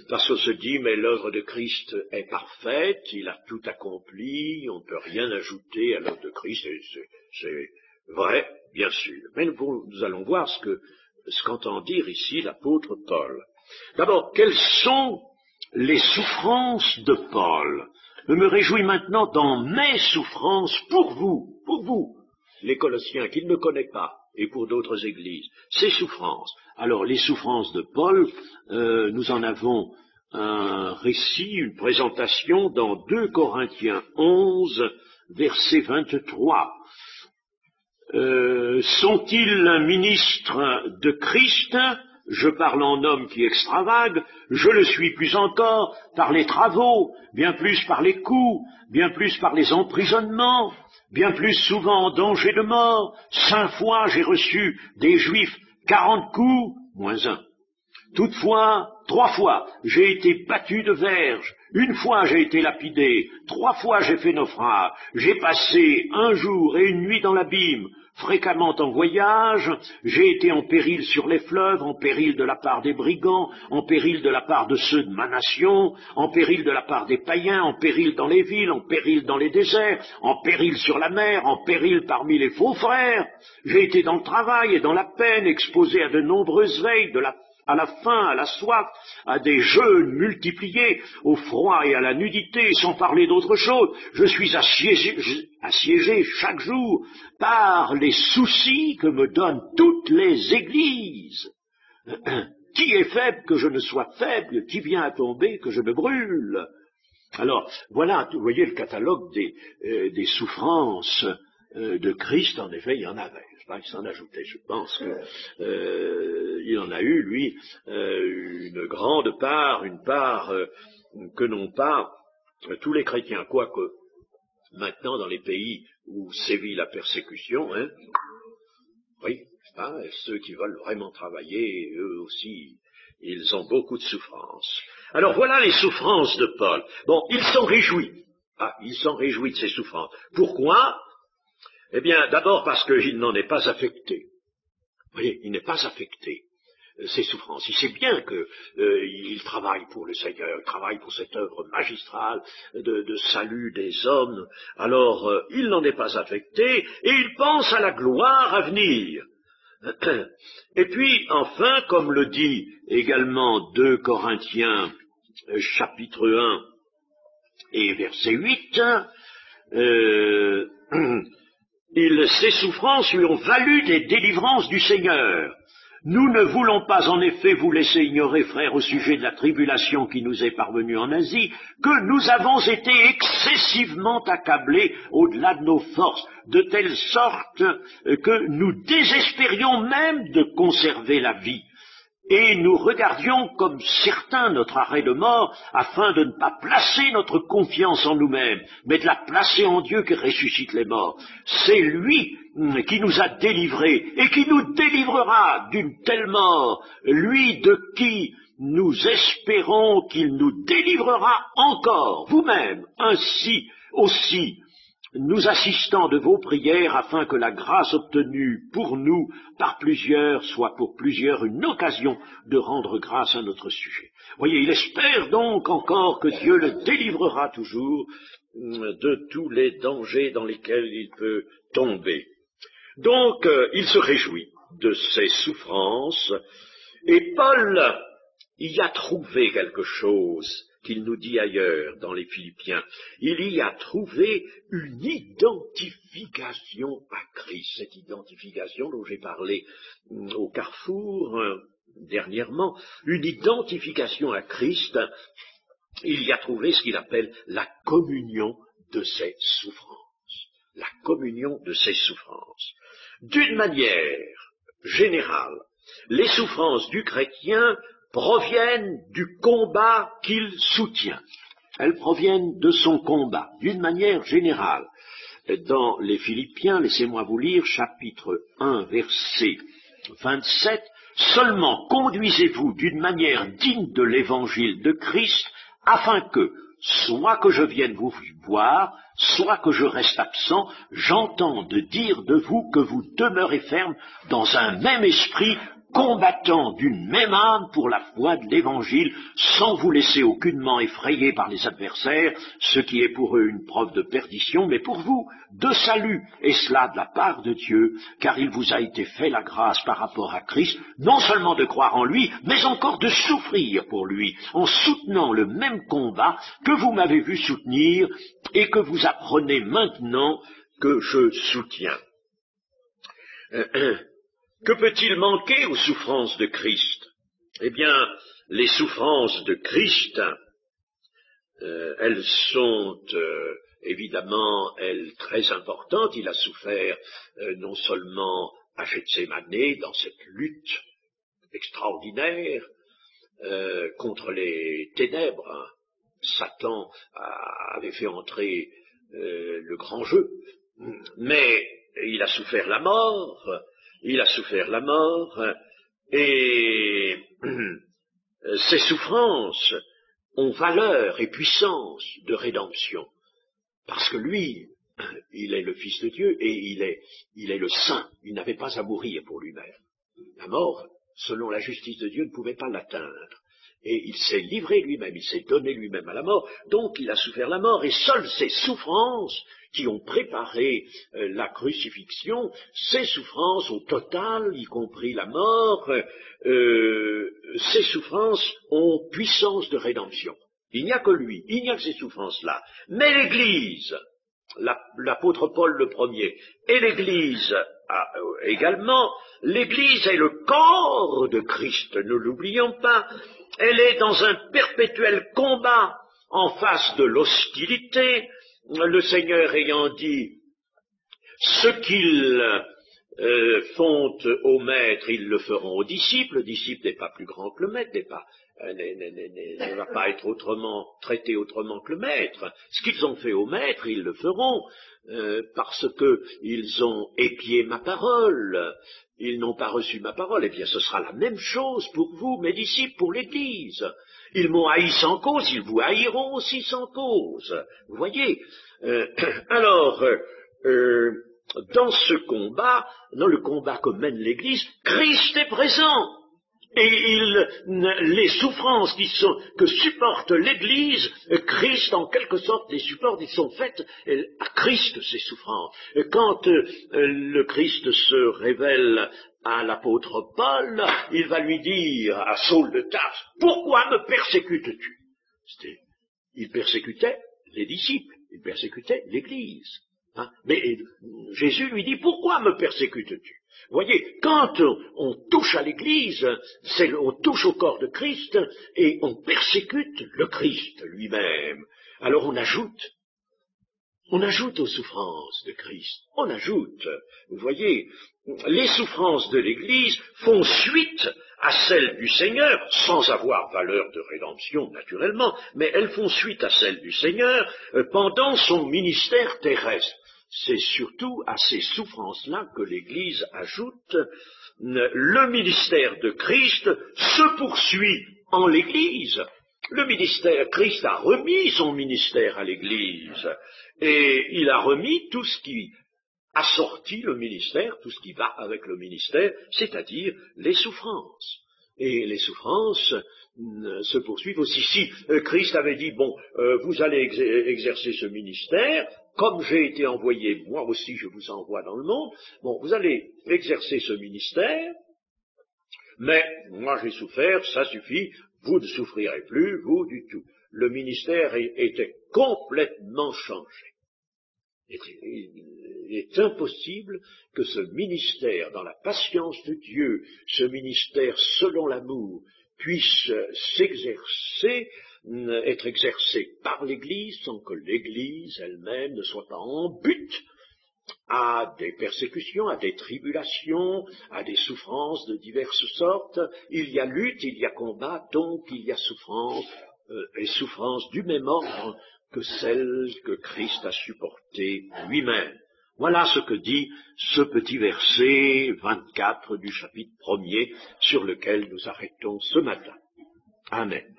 parce qu'on se dit, mais l'œuvre de Christ est parfaite, il a tout accompli, on ne peut rien ajouter à l'œuvre de Christ, c'est vrai, bien sûr. Mais nous allons voir ce qu'entend dire ici l'apôtre Paul. D'abord, quelles sont les souffrances de Paul? Je me réjouis maintenant dans mes souffrances pour vous, les Colossiens, qu'il ne connaît pas, et pour d'autres églises. Ces souffrances. Alors, les souffrances de Paul, nous en avons un récit, une présentation dans 2 Corinthiens 11, verset 23. sont-ils ministres de Christ? Je parle en homme qui extravague, je le suis plus encore par les travaux, bien plus par les coups, bien plus par les emprisonnements, bien plus souvent en danger de mort. 5 fois j'ai reçu des Juifs 40 coups, moins 1. Toutefois, 3 fois, j'ai été battu de verge, 1 fois j'ai été lapidé, 3 fois j'ai fait naufrage, j'ai passé 1 jour et 1 nuit dans l'abîme, fréquemment en voyage, j'ai été en péril sur les fleuves, en péril de la part des brigands, en péril de la part de ceux de ma nation, en péril de la part des païens, en péril dans les villes, en péril dans les déserts, en péril sur la mer, en péril parmi les faux frères. J'ai été dans le travail et dans la peine, exposé à de nombreuses veilles, à la faim, à la soif, à des jeûnes multipliés, au froid et à la nudité, sans parler d'autre chose. Je suis assiégé chaque jour par les soucis que me donnent toutes les églises. Qui est faible que je ne sois faible? Qui vient à tomber que je me brûle? Alors, voilà, vous voyez le catalogue des souffrances de Christ. En effet, il y en avait. Il s'en ajoutait, je pense qu'il en a eu, lui, une grande part, une part que n'ont pas tous les chrétiens, quoique maintenant dans les pays où sévit la persécution, hein, oui, ceux qui veulent vraiment travailler, eux aussi, ils ont beaucoup de souffrances. Alors voilà les souffrances de Paul. Bon, il s'en réjouit. Il s'en réjouit de ces souffrances. Pourquoi? Eh bien, d'abord parce qu'il n'en est pas affecté. Vous voyez, il n'est pas affecté, ces souffrances. Il sait bien qu'il travaille pour le Seigneur, il travaille pour cette œuvre magistrale de salut des hommes. Alors, il n'en est pas affecté, et il pense à la gloire à venir. Et puis, enfin, comme le dit également 2 Corinthiens, chapitre 1 et verset 8, ces souffrances lui ont valu des délivrances du Seigneur. Nous ne voulons pas en effet vous laisser ignorer, frères, au sujet de la tribulation qui nous est parvenue en Asie, que nous avons été excessivement accablés au-delà de nos forces, de telle sorte que nous désespérions même de conserver la vie. Et nous regardions comme certain notre arrêt de mort, afin de ne pas placer notre confiance en nous-mêmes, mais de la placer en Dieu qui ressuscite les morts. C'est lui qui nous a délivrés et qui nous délivrera d'une telle mort, lui de qui nous espérons qu'il nous délivrera encore, vous-même, ainsi aussi, nous assistons de vos prières afin que la grâce obtenue pour nous par plusieurs soit pour plusieurs une occasion de rendre grâce à notre sujet. Voyez, il espère donc encore que Dieu le délivrera toujours de tous les dangers dans lesquels il peut tomber. Donc, il se réjouit de ces souffrances, et Paul y a trouvé quelque chose qu'il nous dit ailleurs dans les Philippiens. Il y a trouvé une identification à Christ, cette identification dont j'ai parlé au Carrefour dernièrement, une identification à Christ. Il y a trouvé ce qu'il appelle la communion de ses souffrances. La communion de ses souffrances. D'une manière générale, les souffrances du chrétien proviennent du combat qu'il soutient. Elles proviennent de son combat, d'une manière générale. Dans les Philippiens, laissez-moi vous lire, chapitre 1, verset 27, « Seulement conduisez-vous d'une manière digne de l'évangile de Christ, afin que, soit que je vienne vous voir, soit que je reste absent, j'entende dire de vous que vous demeurez ferme dans un même esprit, combattant d'une même âme pour la foi de l'Évangile, sans vous laisser aucunement effrayer par les adversaires, ce qui est pour eux une preuve de perdition, mais pour vous, de salut, et cela de la part de Dieu, car il vous a été fait la grâce par rapport à Christ, non seulement de croire en lui, mais encore de souffrir pour lui, en soutenant le même combat que vous m'avez vu soutenir, et que vous apprenez maintenant que je soutiens. Que peut-il manquer aux souffrances de Christ? Eh bien, les souffrances de Christ, elles sont évidemment, elle très importante. Il a souffert non seulement à Gethsémanée, dans cette lutte extraordinaire contre les ténèbres. Hein. Satan avait fait entrer le grand jeu, mais il a souffert la mort, et ces souffrances ont valeur et puissance de rédemption, parce que lui, il est le Fils de Dieu et il est le Saint, il n'avait pas à mourir pour lui-même. La mort, selon la justice de Dieu, ne pouvait pas l'atteindre. Et il s'est livré lui-même, il s'est donné lui-même à la mort, donc il a souffert la mort, et seules ces souffrances qui ont préparé la crucifixion, ces souffrances au total, y compris la mort, ces souffrances ont puissance de rédemption. Il n'y a que lui, il n'y a que ces souffrances-là. Mais l'Église, l'apôtre Paul le premier, et l'Église également, l'Église est le corps de Christ, ne l'oublions pas. Elle est dans un perpétuel combat en face de l'hostilité, le Seigneur ayant dit ce qu'ils font au maître, ils le feront aux disciples. Le disciple n'est pas plus grand que le maître, ne va pas être traité autrement que le maître. Ce qu'ils ont fait au maître, ils le feront, parce qu'ils ont épié ma parole. Ils n'ont pas reçu ma parole. Eh bien, ce sera la même chose pour vous, mes disciples, pour l'Église. Ils m'ont haï sans cause, ils vous haïront aussi sans cause. Vous voyez. Alors, dans ce combat, dans le combat que mène l'Église, Christ est présent. Et les souffrances que supporte l'Église, Christ en quelque sorte les supporte, ils sont faites à Christ ces souffrances. Quand le Christ se révèle à l'apôtre Paul, il va lui dire à Saul de Tarse, pourquoi me persécutes-tu? Il persécutait les disciples, il persécutait l'Église. Hein? Mais Jésus lui dit, pourquoi me persécutes-tu? Vous voyez, quand on touche à l'Église, on touche au corps de Christ et on persécute le Christ lui-même. Alors on ajoute aux souffrances de Christ, on ajoute. Vous voyez, les souffrances de l'Église font suite à celles du Seigneur, sans avoir valeur de rédemption naturellement, mais elles font suite à celles du Seigneur pendant son ministère terrestre. C'est surtout à ces souffrances-là que l'Église ajoute le ministère de Christ se poursuit en l'Église. Le ministère, Christ a remis son ministère à l'Église et il a remis tout ce qui assortit le ministère, tout ce qui va avec le ministère, c'est-à-dire les souffrances. Et les souffrances se poursuivent aussi. Si Christ avait dit, bon, vous allez exercer ce ministère, comme j'ai été envoyé, moi aussi je vous envoie dans le monde, bon, vous allez exercer ce ministère, mais moi j'ai souffert, ça suffit, vous ne souffrirez plus, vous du tout. Le ministère était complètement changé. Il est impossible que ce ministère, dans la patience de Dieu, ce ministère selon l'amour, puisse s'exercer, être exercé par l'Église, sans que l'Église elle-même ne soit pas en but à des persécutions, à des tribulations, à des souffrances de diverses sortes. Il y a lutte, il y a combat, donc il y a souffrance, et souffrance du même ordre que celle que Christ a supportée lui-même. Voilà ce que dit ce petit verset 24 du chapitre 1er sur lequel nous arrêtons ce matin. Amen.